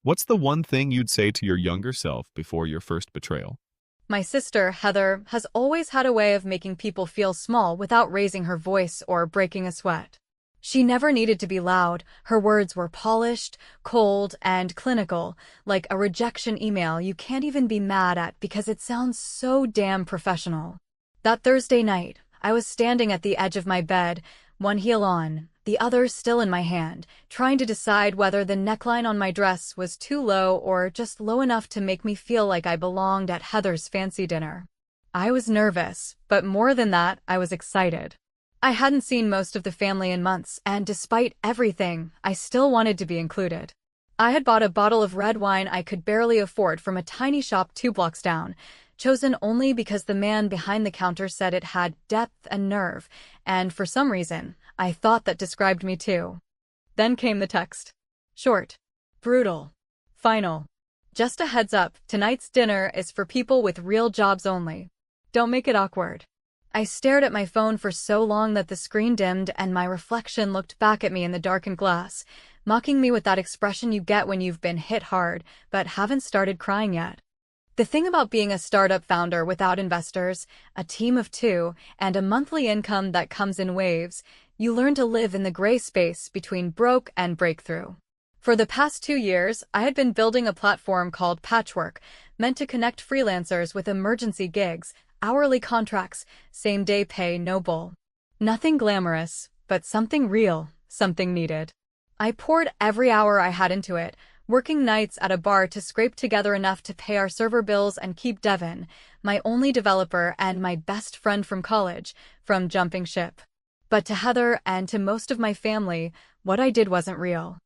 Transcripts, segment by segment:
What's the one thing you'd say to your younger self before your first betrayal? My sister, Heather, has always had a way of making people feel small without raising her voice or breaking a sweat. She never needed to be loud. Her words were polished, cold, and clinical, like a rejection email you can't even be mad at because it sounds so damn professional. That Thursday night, I was standing at the edge of my bed, one heel on, the other still in my hand, trying to decide whether the neckline on my dress was too low or just low enough to make me feel like I belonged at Heather's fancy dinner. I was nervous, but more than that, I was excited. I hadn't seen most of the family in months, and despite everything, I still wanted to be included. I had bought a bottle of red wine I could barely afford from a tiny shop 2 blocks down, chosen only because the man behind the counter said it had depth and nerve, and for some reason, I thought that described me too. Then came the text. Short. Brutal. Final. Just a heads up, tonight's dinner is for people with real jobs only. Don't make it awkward. I stared at my phone for so long that the screen dimmed and my reflection looked back at me in the darkened glass, mocking me with that expression you get when you've been hit hard, but haven't started crying yet. The thing about being a startup founder without investors, a team of two, and a monthly income that comes in waves, you learn to live in the gray space between broke and breakthrough. For the past 2 years, I had been building a platform called Patchwork, meant to connect freelancers with emergency gigs, hourly contracts, same-day pay, no bull. Nothing glamorous, but something real, something needed. I poured every hour I had into it, working nights at a bar to scrape together enough to pay our server bills and keep Devin, my only developer and my best friend from college, from jumping ship. But to Heather and to most of my family, what I did wasn't real.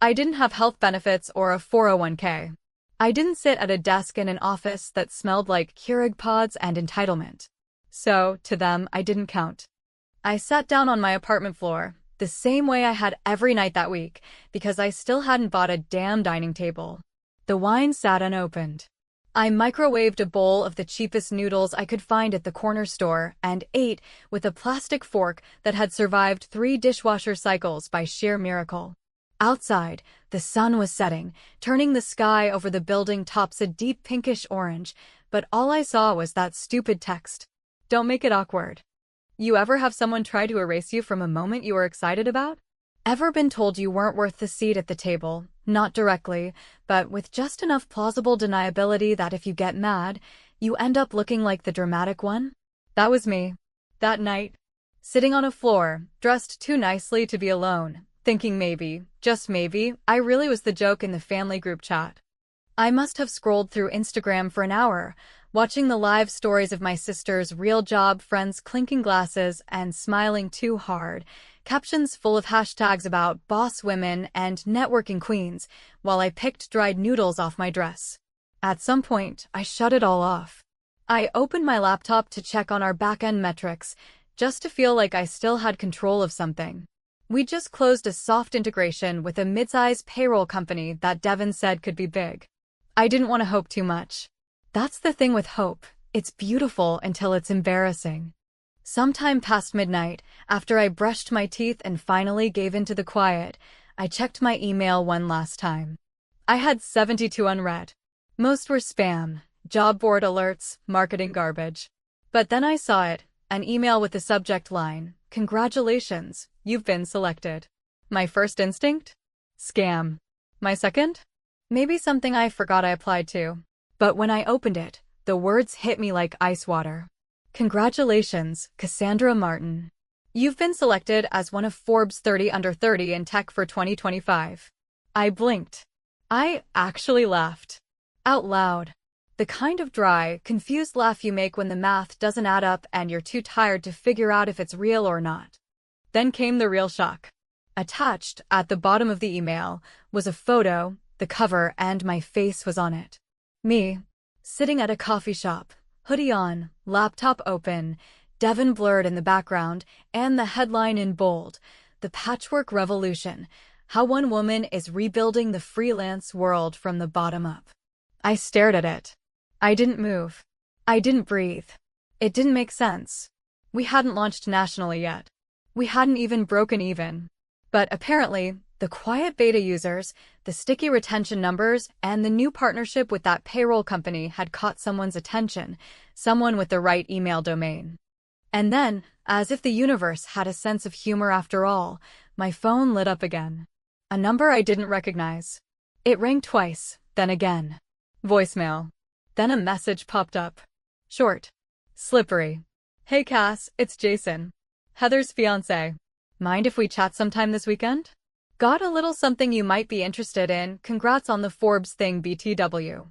I didn't have health benefits or a 401k. I didn't sit at a desk in an office that smelled like Keurig pods and entitlement. So, to them, I didn't count. I sat down on my apartment floor, the same way I had every night that week, because I still hadn't bought a damn dining table. The wine sat unopened. I microwaved a bowl of the cheapest noodles I could find at the corner store and ate with a plastic fork that had survived 3 dishwasher cycles by sheer miracle. Outside, the sun was setting, turning the sky over the building tops a deep pinkish orange, but all I saw was that stupid text. Don't make it awkward. You ever have someone try to erase you from a moment you were excited about? Ever been told you weren't worth the seat at the table, not directly, but with just enough plausible deniability that if you get mad, you end up looking like the dramatic one? That was me. That night. Sitting on a floor, dressed too nicely to be alone, thinking maybe, just maybe, I really was the joke in the family group chat. I must have scrolled through Instagram for an hour, watching the live stories of my sister's real job friends clinking glasses and smiling too hard, captions full of hashtags about boss women and networking queens, while I picked dried noodles off my dress. At some point, I shut it all off. I opened my laptop to check on our back-end metrics, just to feel like I still had control of something. We just closed a soft integration with a mid-size payroll company that Devin said could be big. I didn't want to hope too much. That's the thing with hope. It's beautiful until it's embarrassing. Sometime past midnight, after I brushed my teeth and finally gave in to the quiet, I checked my email one last time. I had 72 unread. Most were spam, job board alerts, marketing garbage. But then I saw it, an email with the subject line, "Congratulations, you've been selected." My first instinct? Scam. My second? Maybe something I forgot I applied to. But when I opened it, the words hit me like ice water. Congratulations, Cassandra Martin. You've been selected as one of Forbes 30 Under 30 in tech for 2025. I blinked. I actually laughed. Out loud. The kind of dry, confused laugh you make when the math doesn't add up and you're too tired to figure out if it's real or not. Then came the real shock. Attached, at the bottom of the email, was a photo, the cover, and my face was on it. Me, sitting at a coffee shop, hoodie on, laptop open, Devin blurred in the background, and the headline in bold, "The Patchwork Revolution, How One Woman is Rebuilding the Freelance World from the Bottom Up." I stared at it. I didn't move. I didn't breathe. It didn't make sense. We hadn't launched nationally yet. We hadn't even broken even. But apparently, the The quiet beta users, the sticky retention numbers, and the new partnership with that payroll company had caught someone's attention, someone with the right email domain. And then, as if the universe had a sense of humor after all, my phone lit up again. A number I didn't recognize. It rang twice, then again. Voicemail. Then a message popped up. Short. Slippery. Hey Cass, it's Jason. Heather's fiancé. Mind if we chat sometime this weekend? Got a little something you might be interested in. Congrats on the Forbes thing, BTW.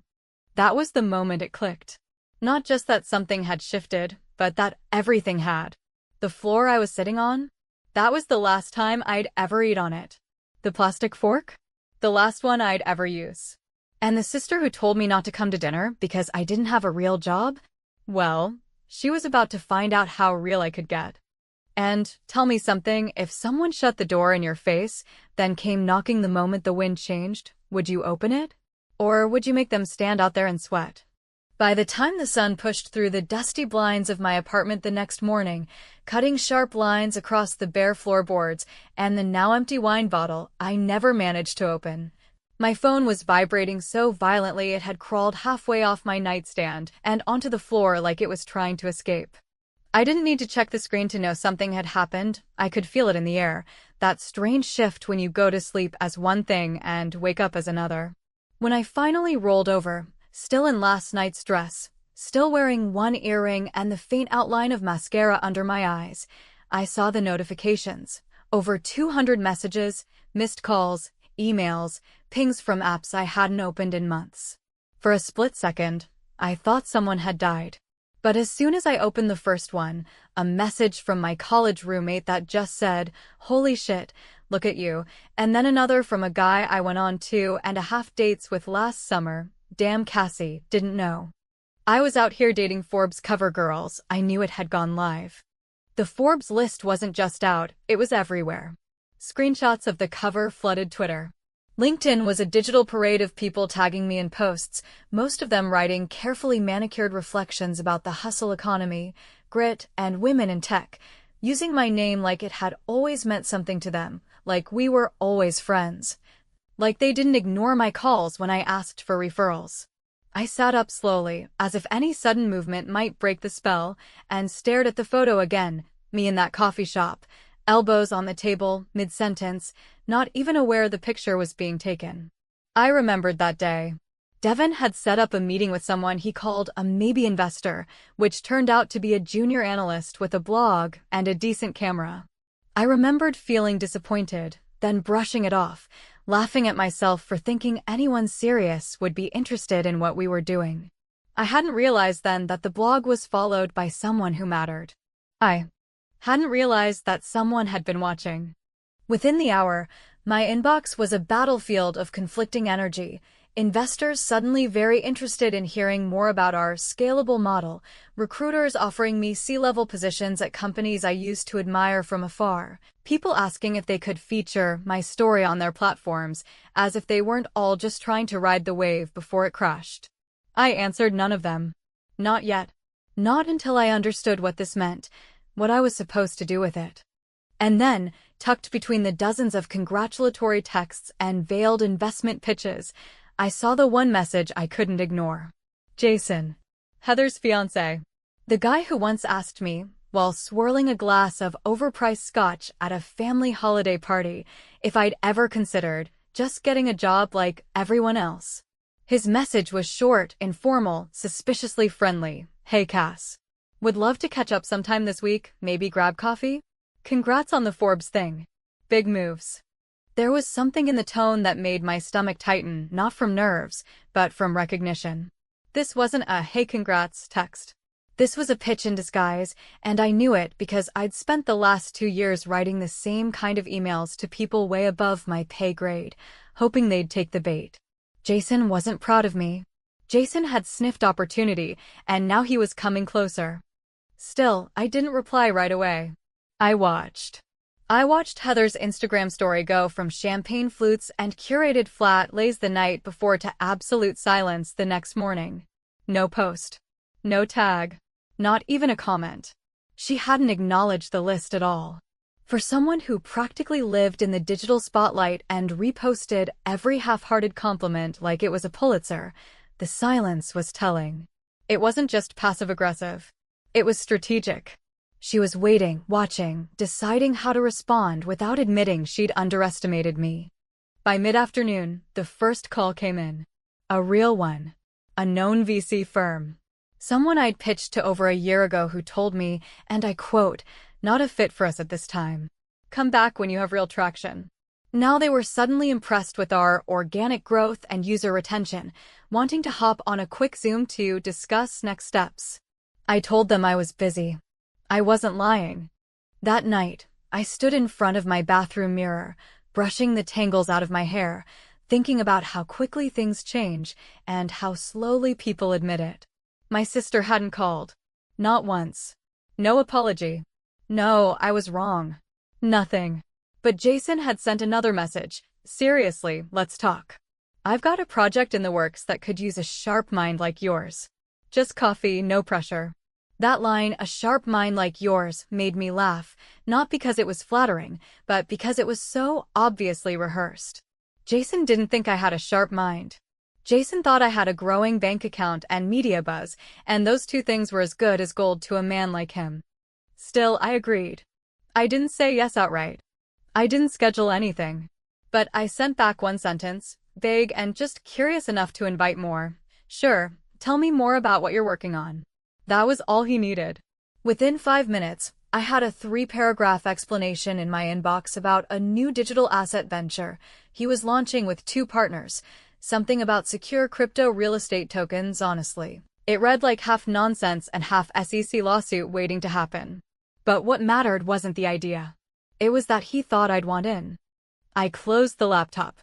That was the moment it clicked. Not just that something had shifted, but that everything had. The floor I was sitting on? That was the last time I'd ever eat on it. The plastic fork? The last one I'd ever use. And the sister who told me not to come to dinner because I didn't have a real job? Well, she was about to find out how real I could get. And, tell me something, if someone shut the door in your face, then came knocking the moment the wind changed, would you open it? Or would you make them stand out there and sweat? By the time the sun pushed through the dusty blinds of my apartment the next morning, cutting sharp lines across the bare floorboards and the now empty wine bottle I never managed to open, my phone was vibrating so violently it had crawled halfway off my nightstand and onto the floor like it was trying to escape. I didn't need to check the screen to know something had happened. I could feel it in the air, that strange shift when you go to sleep as one thing and wake up as another. When I finally rolled over, still in last night's dress, still wearing one earring and the faint outline of mascara under my eyes, I saw the notifications. Over 200 messages, missed calls, emails, pings from apps I hadn't opened in months. For a split second, I thought someone had died. But as soon as I opened the first one, a message from my college roommate that just said, "Holy shit, look at you," and then another from a guy I went on 2.5 dates with last summer. Damn, Cassie, didn't know. I was out here dating Forbes cover girls. I knew it had gone live. The Forbes list wasn't just out, it was everywhere. Screenshots of the cover flooded Twitter. LinkedIn was a digital parade of people tagging me in posts, most of them writing carefully manicured reflections about the hustle economy, grit, and women in tech, using my name like it had always meant something to them, like we were always friends. Like they didn't ignore my calls when I asked for referrals. I sat up slowly, as if any sudden movement might break the spell, and stared at the photo again, me in that coffee shop, elbows on the table, mid-sentence, not even aware the picture was being taken. I remembered that day. Devin had set up a meeting with someone he called a maybe investor, which turned out to be a junior analyst with a blog and a decent camera. I remembered feeling disappointed, then brushing it off, laughing at myself for thinking anyone serious would be interested in what we were doing. I hadn't realized then that the blog was followed by someone who mattered. I hadn't realized that someone had been watching. Within the hour, my inbox was a battlefield of conflicting energy. Investors suddenly very interested in hearing more about our scalable model, recruiters offering me C-level positions at companies I used to admire from afar, people asking if they could feature my story on their platforms, as if they weren't all just trying to ride the wave before it crashed. I answered none of them. Not yet. Not until I understood what this meant, what I was supposed to do with it. And then, tucked between the dozens of congratulatory texts and veiled investment pitches, I saw the one message I couldn't ignore. Jason. Heather's fiancé. The guy who once asked me, while swirling a glass of overpriced scotch at a family holiday party, if I'd ever considered just getting a job like everyone else. His message was short, informal, suspiciously friendly. Hey Cass. Would love to catch up sometime this week, maybe grab coffee? Congrats on the Forbes thing. Big moves. There was something in the tone that made my stomach tighten, not from nerves, but from recognition. This wasn't a "hey congrats" text. This was a pitch in disguise, and I knew it because I'd spent the last 2 years writing the same kind of emails to people way above my pay grade, hoping they'd take the bait. Jason wasn't proud of me. Jason had sniffed opportunity, and now he was coming closer. Still, I didn't reply right away. I watched Heather's Instagram story go from champagne flutes and curated flat lays the night before to absolute silence the next morning. No post. No tag. Not even a comment. She hadn't acknowledged the list at all. For someone who practically lived in the digital spotlight and reposted every half-hearted compliment like it was a Pulitzer, the silence was telling. It wasn't just passive-aggressive. It was strategic. She was waiting, watching, deciding how to respond without admitting she'd underestimated me. By mid-afternoon, the first call came in. A real one. A known VC firm. Someone I'd pitched to over a year ago who told me, and I quote, "Not a fit for us at this time. Come back when you have real traction." Now they were suddenly impressed with our organic growth and user retention, wanting to hop on a quick Zoom to discuss next steps. I told them I was busy. I wasn't lying. That night, I stood in front of my bathroom mirror, brushing the tangles out of my hair, thinking about how quickly things change and how slowly people admit it. My sister hadn't called. Not once. No apology. No, I was wrong. Nothing. But Jason had sent another message. "Seriously, let's talk. I've got a project in the works that could use a sharp mind like yours. Just coffee, no pressure." That line, "a sharp mind like yours," made me laugh, not because it was flattering, but because it was so obviously rehearsed. Jason didn't think I had a sharp mind. Jason thought I had a growing bank account and media buzz, and those two things were as good as gold to a man like him. Still, I agreed. I didn't say yes outright. I didn't schedule anything. But I sent back one sentence, vague and just curious enough to invite more. "Sure, tell me more about what you're working on." That was all he needed. Within 5 minutes, I had a 3-paragraph explanation in my inbox about a new digital asset venture he was launching with 2 partners, something about secure crypto real estate tokens, honestly. It read like half nonsense and half SEC lawsuit waiting to happen. But what mattered wasn't the idea. It was that he thought I'd want in. I closed the laptop.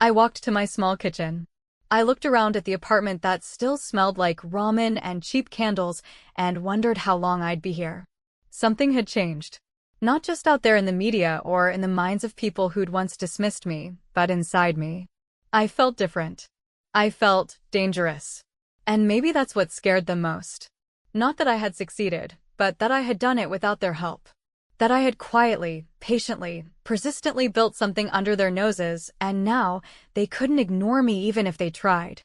I walked to my small kitchen. I looked around at the apartment that still smelled like ramen and cheap candles and wondered how long I'd be here. Something had changed. Not just out there in the media or in the minds of people who'd once dismissed me, but inside me. I felt different. I felt dangerous. And maybe that's what scared them most. Not that I had succeeded, but that I had done it without their help. That I had quietly, patiently, persistently built something under their noses, and now they couldn't ignore me even if they tried.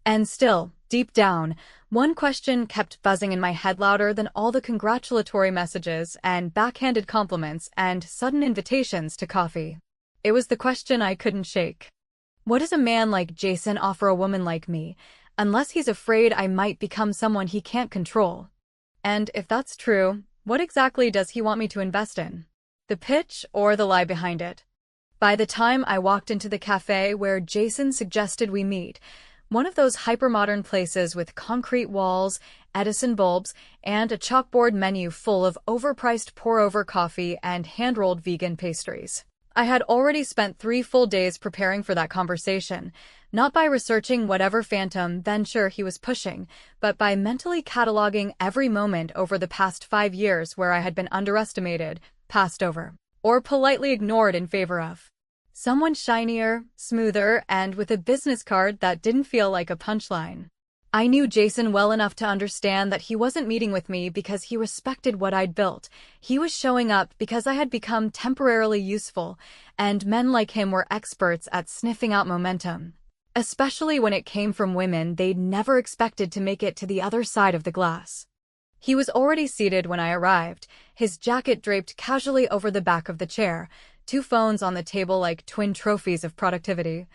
And still, deep down, one question kept buzzing in my head louder than all the congratulatory messages and backhanded compliments and sudden invitations to coffee. It was the question I couldn't shake. What does a man like Jason offer a woman like me, unless he's afraid I might become someone he can't control? And if that's true, what exactly does he want me to invest in? The pitch or the lie behind it? By the time I walked into the cafe where Jason suggested we meet, one of those hypermodern places with concrete walls, Edison bulbs, and a chalkboard menu full of overpriced pour-over coffee and hand-rolled vegan pastries. I had already spent 3 full days preparing for that conversation, not by researching whatever phantom venture he was pushing, but by mentally cataloging every moment over the past 5 years where I had been underestimated, passed over, or politely ignored in favor of someone shinier, smoother, and with a business card that didn't feel like a punchline. I knew Jason well enough to understand that he wasn't meeting with me because he respected what I'd built. He was showing up because I had become temporarily useful, and men like him were experts at sniffing out momentum. Especially when it came from women they'd never expected to make it to the other side of the glass. He was already seated when I arrived, his jacket draped casually over the back of the chair, 2 phones on the table like twin trophies of productivity.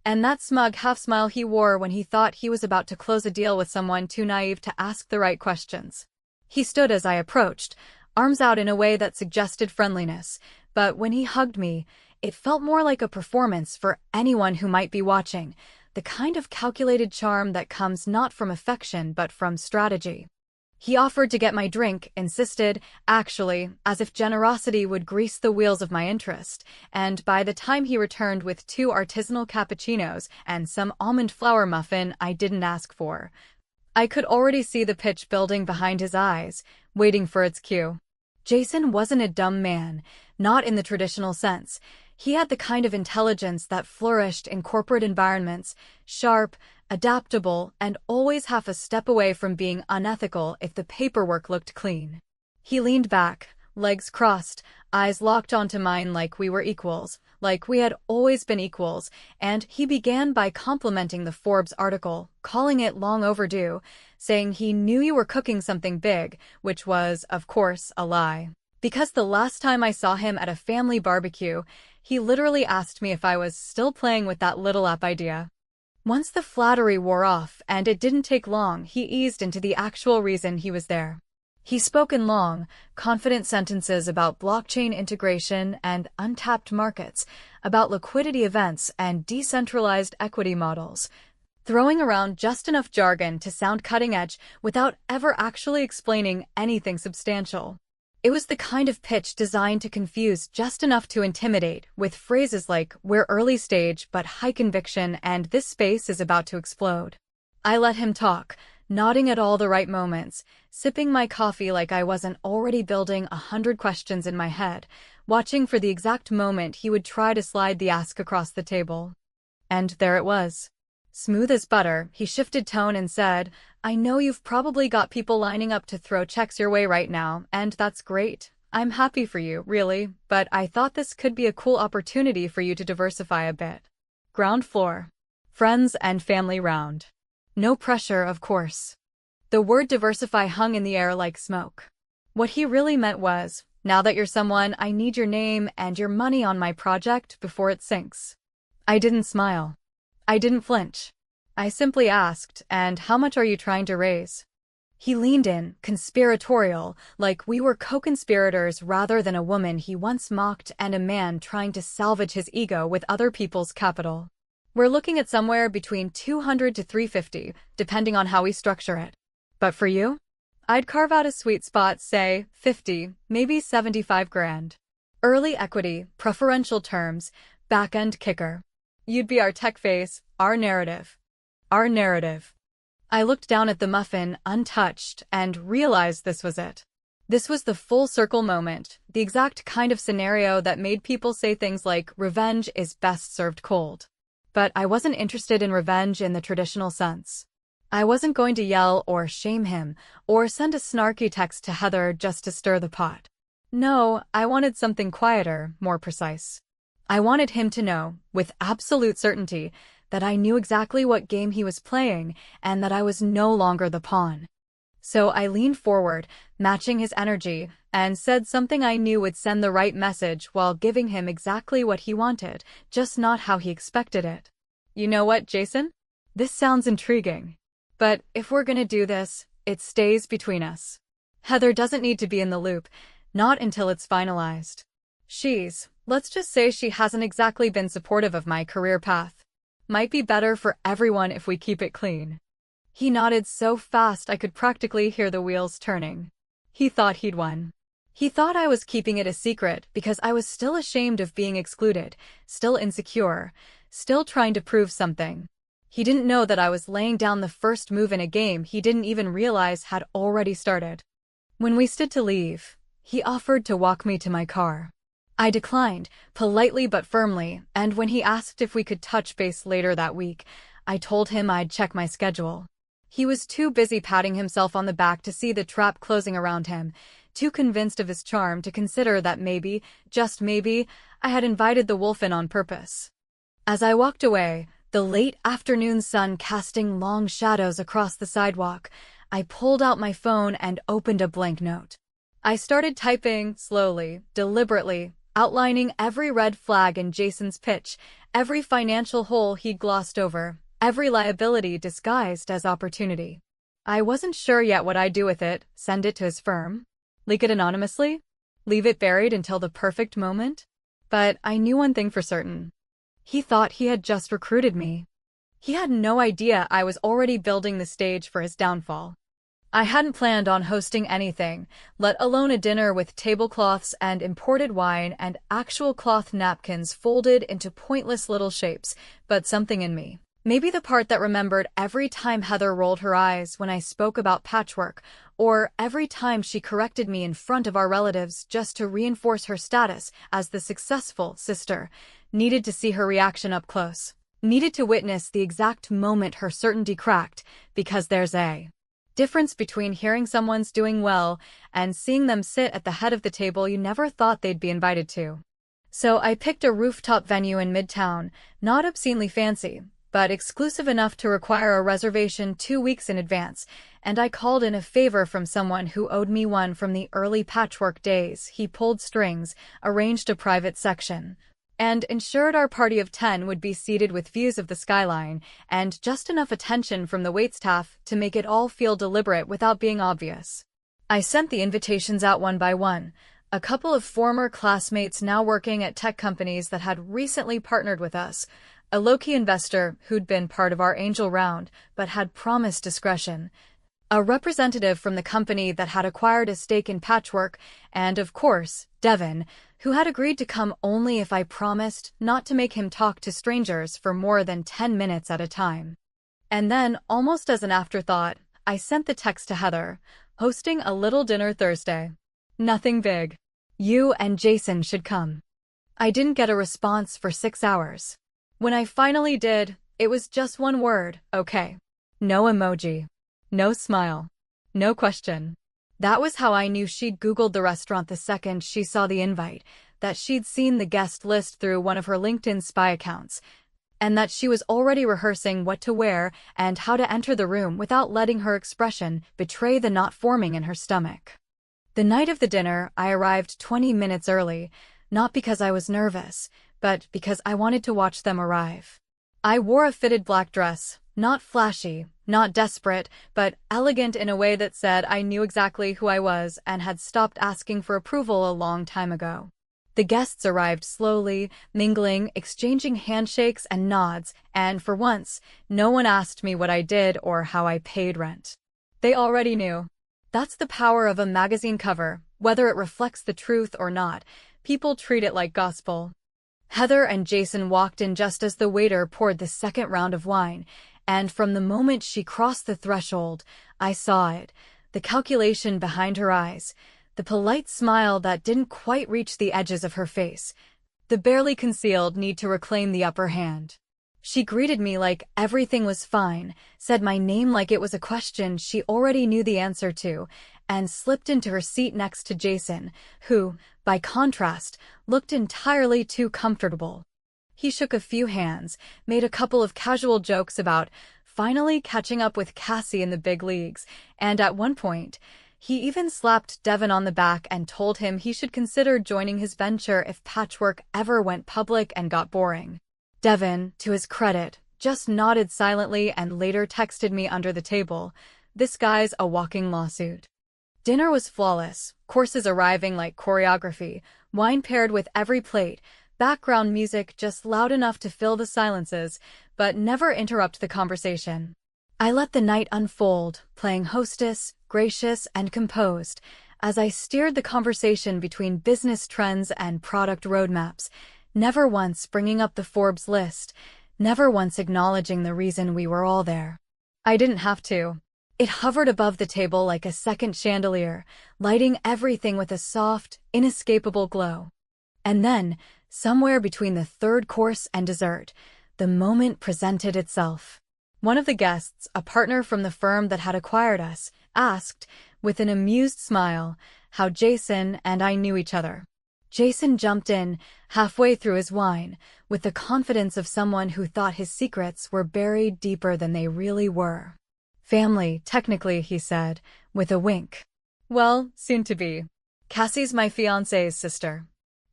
And that smug half-smile he wore when he thought he was about to close a deal with someone too naive to ask the right questions. He stood as I approached, arms out in a way that suggested friendliness, but when he hugged me, it felt more like a performance for anyone who might be watching, the kind of calculated charm that comes not from affection but from strategy. He offered to get my drink, insisted, actually, as if generosity would grease the wheels of my interest, and by the time he returned with 2 artisanal cappuccinos and some almond flour muffin I didn't ask for, I could already see the pitch building behind his eyes, waiting for its cue. Jason wasn't a dumb man, not in the traditional sense. He had the kind of intelligence that flourished in corporate environments, sharp, adaptable, and always half a step away from being unethical if the paperwork looked clean. He leaned back, legs crossed, eyes locked onto mine like we were equals, like we had always been equals, and he began by complimenting the Forbes article, calling it long overdue, saying he knew you were cooking something big, which was, of course, a lie. Because the last time I saw him at a family barbecue, he literally asked me if I was still playing with that little app idea. Once the flattery wore off, and it didn't take long, he eased into the actual reason he was there. He spoke in long, confident sentences about blockchain integration and untapped markets, about liquidity events and decentralized equity models, throwing around just enough jargon to sound cutting edge without ever actually explaining anything substantial. It was the kind of pitch designed to confuse just enough to intimidate, with phrases like, "We're early stage but high conviction and this space is about to explode." I let him talk, nodding at all the right moments, sipping my coffee like I wasn't already building 100 questions in my head, watching for the exact moment he would try to slide the ask across the table. And there it was. Smooth as butter, he shifted tone and said, "I know you've probably got people lining up to throw checks your way right now, and that's great. I'm happy for you, really, but I thought this could be a cool opportunity for you to diversify a bit." Ground floor. Friends and family round. No pressure, of course. The word diversify hung in the air like smoke. What he really meant was, now that you're someone, I need your name and your money on my project before it sinks. I didn't smile. I didn't flinch. I simply asked, "And how much are you trying to raise?" He leaned in, conspiratorial, like we were co-conspirators rather than a woman he once mocked and a man trying to salvage his ego with other people's capital. "We're looking at somewhere between 200 to 350, depending on how we structure it. But for you? I'd carve out a sweet spot, say, 50, maybe 75 grand. Early equity, preferential terms, back-end kicker. You'd be our tech face, our narrative. Our narrative." I looked down at the muffin, untouched, and realized this was it. This was the full circle moment, the exact kind of scenario that made people say things like, "Revenge is best served cold." But I wasn't interested in revenge in the traditional sense. I wasn't going to yell or shame him, or send a snarky text to Heather just to stir the pot. No, I wanted something quieter, more precise. I wanted him to know, with absolute certainty, that I knew exactly what game he was playing and that I was no longer the pawn. So I leaned forward, matching his energy, and said something I knew would send the right message while giving him exactly what he wanted, just not how he expected it. "You know what, Jason? This sounds intriguing. But if we're gonna do this, it stays between us. Heather doesn't need to be in the loop, not until it's finalized. Let's just say she hasn't exactly been supportive of my career path. Might be better for everyone if we keep it clean." He nodded so fast I could practically hear the wheels turning. He thought he'd won. He thought I was keeping it a secret because I was still ashamed of being excluded, still insecure, still trying to prove something. He didn't know that I was laying down the first move in a game he didn't even realize had already started. When we stood to leave, he offered to walk me to my car. I declined, politely but firmly, and when he asked if we could touch base later that week, I told him I'd check my schedule. He was too busy patting himself on the back to see the trap closing around him, too convinced of his charm to consider that maybe, just maybe, I had invited the wolf in on purpose. As I walked away, the late afternoon sun casting long shadows across the sidewalk, I pulled out my phone and opened a blank note. I started typing, slowly, deliberately, outlining every red flag in Jason's pitch, every financial hole he'd glossed over, every liability disguised as opportunity. I wasn't sure yet what I'd do with it, send it to his firm, leak it anonymously, leave it buried until the perfect moment. But I knew one thing for certain. He thought he had just recruited me. He had no idea I was already building the stage for his downfall. I hadn't planned on hosting anything, let alone a dinner with tablecloths and imported wine and actual cloth napkins folded into pointless little shapes, but something in me, maybe the part that remembered every time Heather rolled her eyes when I spoke about patchwork, or every time she corrected me in front of our relatives just to reinforce her status as the successful sister, needed to see her reaction up close, needed to witness the exact moment her certainty cracked, because there's a difference between hearing someone's doing well and seeing them sit at the head of the table you never thought they'd be invited to. So I picked a rooftop venue in Midtown, not obscenely fancy, but exclusive enough to require a reservation 2 weeks in advance, and I called in a favor from someone who owed me one from the early patchwork days. He pulled strings, arranged a private section, and ensured our party of 10 would be seated with views of the skyline, and just enough attention from the waitstaff to make it all feel deliberate without being obvious. I sent the invitations out one by one. A couple of former classmates now working at tech companies that had recently partnered with us, a low-key investor who'd been part of our angel round but had promised discretion, a representative from the company that had acquired a stake in Patchwork, and, of course, Devin, who had agreed to come only if I promised not to make him talk to strangers for more than 10 minutes at a time. And then, almost as an afterthought, I sent the text to Heather, hosting a little dinner Thursday. Nothing big. You and Jason should come. I didn't get a response for 6 hours. When I finally did, it was just one word, okay. No emoji. No smile. No question. That was how I knew she'd Googled the restaurant the second she saw the invite, that she'd seen the guest list through one of her LinkedIn spy accounts, and that she was already rehearsing what to wear and how to enter the room without letting her expression betray the knot forming in her stomach. The night of the dinner, I arrived 20 minutes early, not because I was nervous, but because I wanted to watch them arrive. I wore a fitted black dress, not flashy, not desperate, but elegant in a way that said I knew exactly who I was and had stopped asking for approval a long time ago. The guests arrived slowly, mingling, exchanging handshakes and nods, and for once, no one asked me what I did or how I paid rent. They already knew. That's the power of a magazine cover, whether it reflects the truth or not. People treat it like gospel. Heather and Jason walked in just as the waiter poured the second round of wine, and from the moment she crossed the threshold, I saw it, the calculation behind her eyes, the polite smile that didn't quite reach the edges of her face, the barely concealed need to reclaim the upper hand. She greeted me like everything was fine, said my name like it was a question she already knew the answer to, and slipped into her seat next to Jason, who, by contrast, looked entirely too comfortable. He shook a few hands, made a couple of casual jokes about finally catching up with Cassie in the big leagues, and at one point, he even slapped Devin on the back and told him he should consider joining his venture if Patchwork ever went public and got boring. Devin, to his credit, just nodded silently and later texted me under the table, "This guy's a walking lawsuit." Dinner was flawless, courses arriving like choreography, wine paired with every plate, background music just loud enough to fill the silences, but never interrupt the conversation. I let the night unfold, playing hostess, gracious and composed, as I steered the conversation between business trends and product roadmaps, never once bringing up the Forbes list, never once acknowledging the reason we were all there. I didn't have to. It hovered above the table like a second chandelier, lighting everything with a soft, inescapable glow. And then, somewhere between the third course and dessert, the moment presented itself. One of the guests, a partner from the firm that had acquired us, asked, with an amused smile, how Jason and I knew each other. Jason jumped in, halfway through his wine, with the confidence of someone who thought his secrets were buried deeper than they really were. "Family, technically," he said, with a wink. "Well, soon to be. Cassie's my fiancé's sister.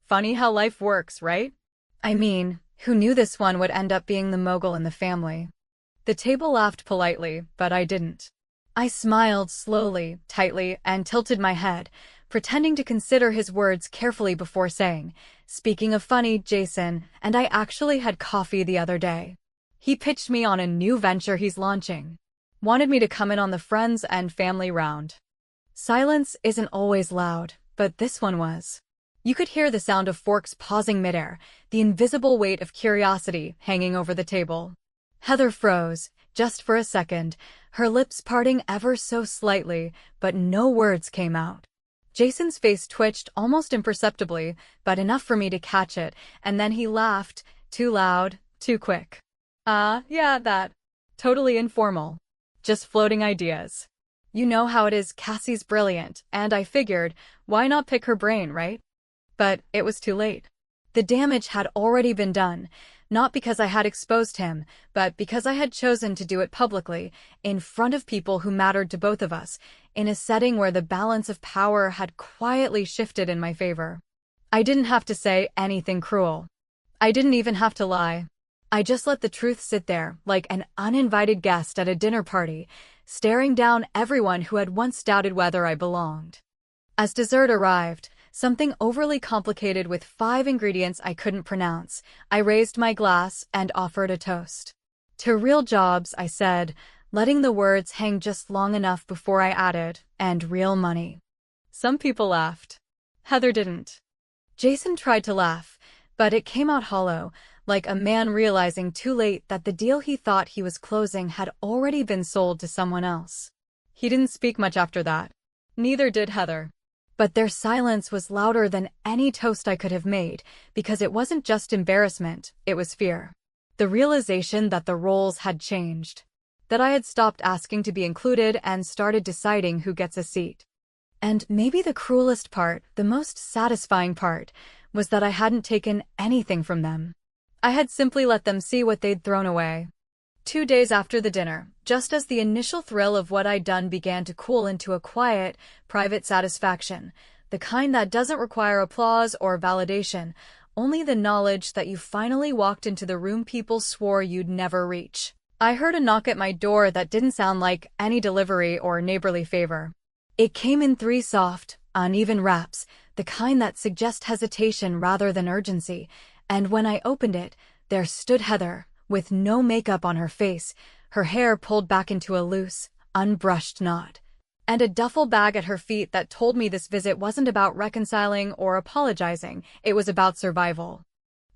Funny how life works, right? I mean, who knew this one would end up being the mogul in the family?" The table laughed politely, but I didn't. I smiled slowly, tightly, and tilted my head, pretending to consider his words carefully before saying, "Speaking of funny, Jason and I actually had coffee the other day. He pitched me on a new venture he's launching. Wanted me to come in on the friends and family round." Silence isn't always loud, but this one was. You could hear the sound of forks pausing midair, the invisible weight of curiosity hanging over the table. Heather froze, just for a second, her lips parting ever so slightly, but no words came out. Jason's face twitched almost imperceptibly, but enough for me to catch it, and then he laughed, too loud, too quick. Yeah, that. Totally informal. Just floating ideas. You know how it is, Cassie's brilliant, and I figured, why not pick her brain, right? But it was too late. The damage had already been done, not because I had exposed him, but because I had chosen to do it publicly, in front of people who mattered to both of us, in a setting where the balance of power had quietly shifted in my favor. I didn't have to say anything cruel. I didn't even have to lie. I just let the truth sit there, like an uninvited guest at a dinner party, staring down everyone who had once doubted whether I belonged. As dessert arrived, something overly complicated with 5 ingredients I couldn't pronounce, I raised my glass and offered a toast. To real jobs, I said, letting the words hang just long enough before I added, and real money. Some people laughed. Heather didn't. Jason tried to laugh, but it came out hollow, like a man realizing too late that the deal he thought he was closing had already been sold to someone else. He didn't speak much after that. Neither did Heather. But their silence was louder than any toast I could have made, because it wasn't just embarrassment, it was fear. The realization that the roles had changed. That I had stopped asking to be included and started deciding who gets a seat. And maybe the cruelest part, the most satisfying part, was that I hadn't taken anything from them. I had simply let them see what they'd thrown away. 2 days after the dinner, just as the initial thrill of what I'd done began to cool into a quiet, private satisfaction, the kind that doesn't require applause or validation, only the knowledge that you finally walked into the room people swore you'd never reach. I heard a knock at my door that didn't sound like any delivery or neighborly favor. It came in 3 soft, uneven raps, the kind that suggest hesitation rather than urgency, and when I opened it, there stood Heather, with no makeup on her face, her hair pulled back into a loose, unbrushed knot, and a duffel bag at her feet that told me this visit wasn't about reconciling or apologizing, it was about survival.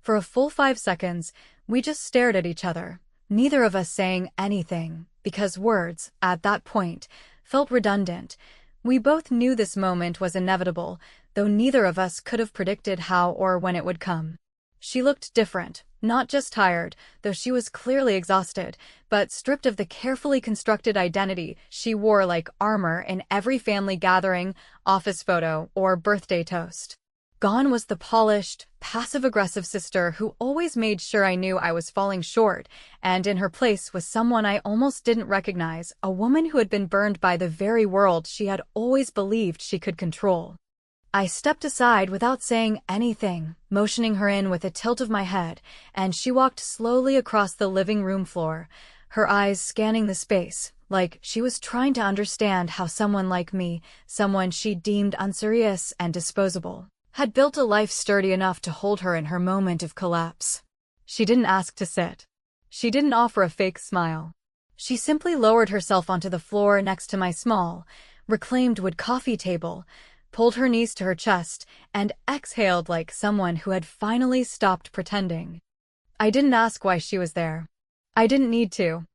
For a full 5 seconds, we just stared at each other, neither of us saying anything, because words, at that point, felt redundant. We both knew this moment was inevitable, though neither of us could have predicted how or when it would come. She looked different, not just tired, though she was clearly exhausted, but stripped of the carefully constructed identity she wore like armor in every family gathering, office photo, or birthday toast. Gone was the polished, passive-aggressive sister who always made sure I knew I was falling short, and in her place was someone I almost didn't recognize, a woman who had been burned by the very world she had always believed she could control. I stepped aside without saying anything, motioning her in with a tilt of my head, and she walked slowly across the living room floor, her eyes scanning the space, like she was trying to understand how someone like me, someone she deemed unserious and disposable, had built a life sturdy enough to hold her in her moment of collapse. She didn't ask to sit. She didn't offer a fake smile. She simply lowered herself onto the floor next to my small, reclaimed wood coffee table, pulled her knees to her chest, and exhaled like someone who had finally stopped pretending. I didn't ask why she was there. I didn't need to.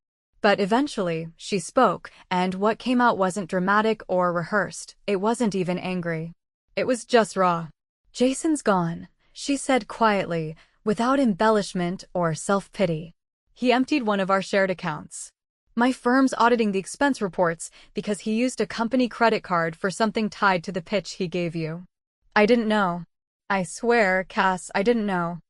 But eventually, she spoke, and what came out wasn't dramatic or rehearsed. It wasn't even angry. It was just raw. "Jason's gone," she said quietly, without embellishment or self-pity. "He emptied one of our shared accounts. My firm's auditing the expense reports because he used a company credit card for something tied to the pitch he gave you." I didn't know. I swear, Cass, I didn't know.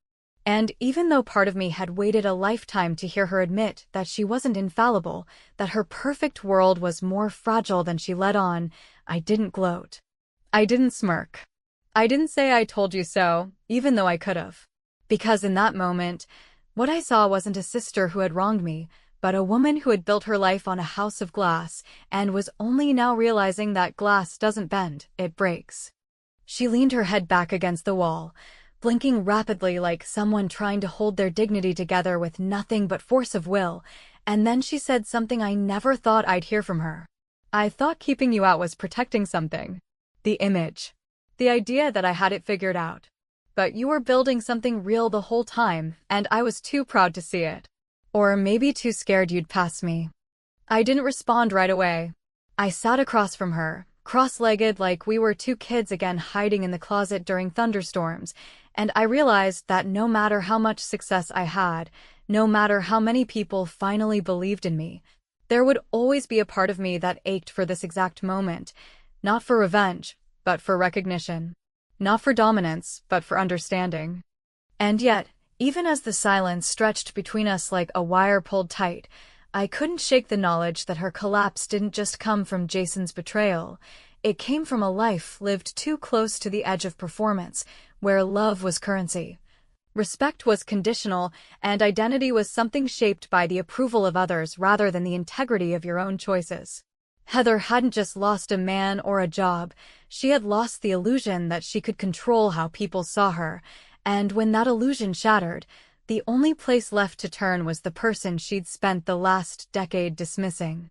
And even though part of me had waited a lifetime to hear her admit that she wasn't infallible, that her perfect world was more fragile than she let on, I didn't gloat. I didn't smirk. I didn't say "I told you so," even though I could have. Because in that moment, what I saw wasn't a sister who had wronged me, but a woman who had built her life on a house of glass and was only now realizing that glass doesn't bend, it breaks. She leaned her head back against the wall, blinking rapidly like someone trying to hold their dignity together with nothing but force of will, and then she said something I never thought I'd hear from her. "I thought keeping you out was protecting something. The image. The idea that I had it figured out. But you were building something real the whole time, and I was too proud to see it. Or maybe too scared you'd pass me." I didn't respond right away. I sat across from her, cross-legged like we were 2 kids again hiding in the closet during thunderstorms, and I realized that no matter how much success I had, no matter how many people finally believed in me, There would always be a part of me that ached for this exact moment, not for revenge, but for recognition. Not for dominance, but for understanding. And yet, even as the silence stretched between us like a wire pulled tight, I couldn't shake the knowledge that her collapse didn't just come from Jason's betrayal. It came from a life lived too close to the edge of performance, where love was currency. Respect was conditional, and identity was something shaped by the approval of others rather than the integrity of your own choices. Heather hadn't just lost a man or a job, she had lost the illusion that she could control how people saw her, and when that illusion shattered, the only place left to turn was the person she'd spent the last decade dismissing.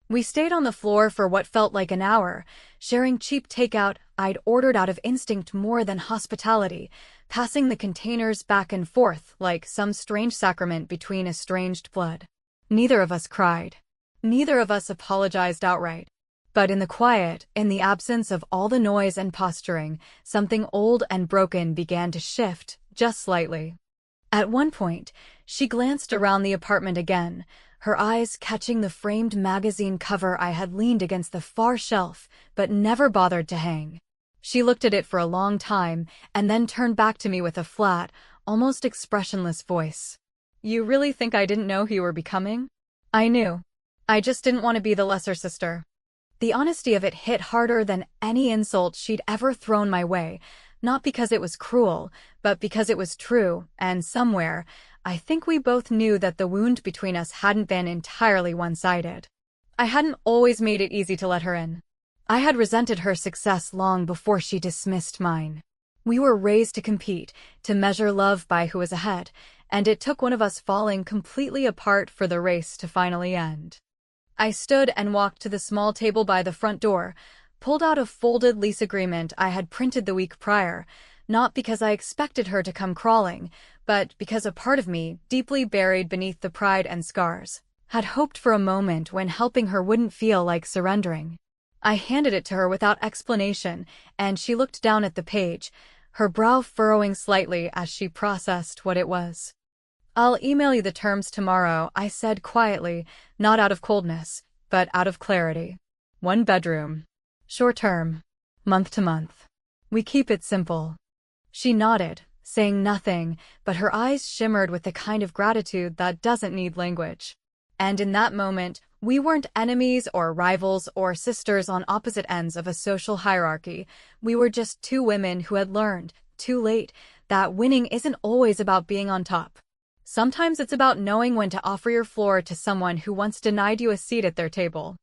We stayed on the floor for what felt like an hour, sharing cheap takeout I'd ordered out of instinct more than hospitality, passing the containers back and forth like some strange sacrament between estranged blood. Neither of us cried. Neither of us apologized outright. But in the quiet, in the absence of all the noise and posturing, something old and broken began to shift, just slightly. At one point, she glanced around the apartment again, her eyes catching the framed magazine cover I had leaned against the far shelf, but never bothered to hang. She looked at it for a long time, and then turned back to me with a flat, almost expressionless voice. "You really think I didn't know who you were becoming?" "I knew. I just didn't want to be the lesser sister." The honesty of it hit harder than any insult she'd ever thrown my way, not because it was cruel, but because it was true, and somewhere, I think we both knew that the wound between us hadn't been entirely one-sided. I hadn't always made it easy to let her in. I had resented her success long before she dismissed mine. We were raised to compete, to measure love by who was ahead, and it took one of us falling completely apart for the race to finally end. I stood and walked to the small table by the front door, pulled out a folded lease agreement I had printed the week prior, not because I expected her to come crawling, but because a part of me, deeply buried beneath the pride and scars, had hoped for a moment when helping her wouldn't feel like surrendering. I handed it to her without explanation, and she looked down at the page, her brow furrowing slightly as she processed what it was. "I'll email you the terms tomorrow," I said quietly, not out of coldness, but out of clarity. 1 bedroom. Short term. Month to month. We keep it simple. She nodded, saying nothing, but her eyes shimmered with the kind of gratitude that doesn't need language. And in that moment, we weren't enemies or rivals or sisters on opposite ends of a social hierarchy. We were just two women who had learned, too late, that winning isn't always about being on top. Sometimes it's about knowing when to offer your floor to someone who once denied you a seat at their table.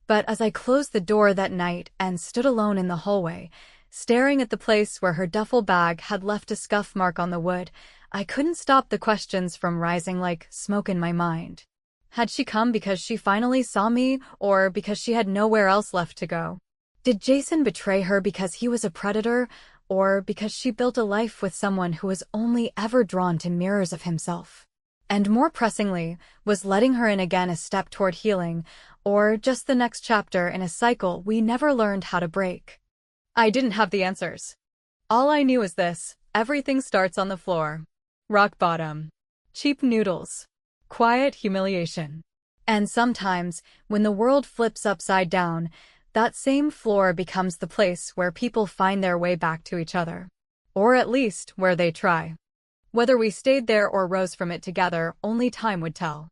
But as I closed the door that night and stood alone in the hallway, staring at the place where her duffel bag had left a scuff mark on the wood, I couldn't stop the questions from rising like smoke in my mind. Had she come because she finally saw me, or because she had nowhere else left to go? Did Jason betray her because he was a predator, or because she built a life with someone who was only ever drawn to mirrors of himself? And more pressingly, was letting her in again a step toward healing, or just the next chapter in a cycle we never learned how to break? I didn't have the answers. All I knew was this: everything starts on the floor. Rock bottom. Cheap noodles. Quiet humiliation. And sometimes, when the world flips upside down, that same floor becomes the place where people find their way back to each other. Or at least, where they try. Whether we stayed there or rose from it together, only time would tell.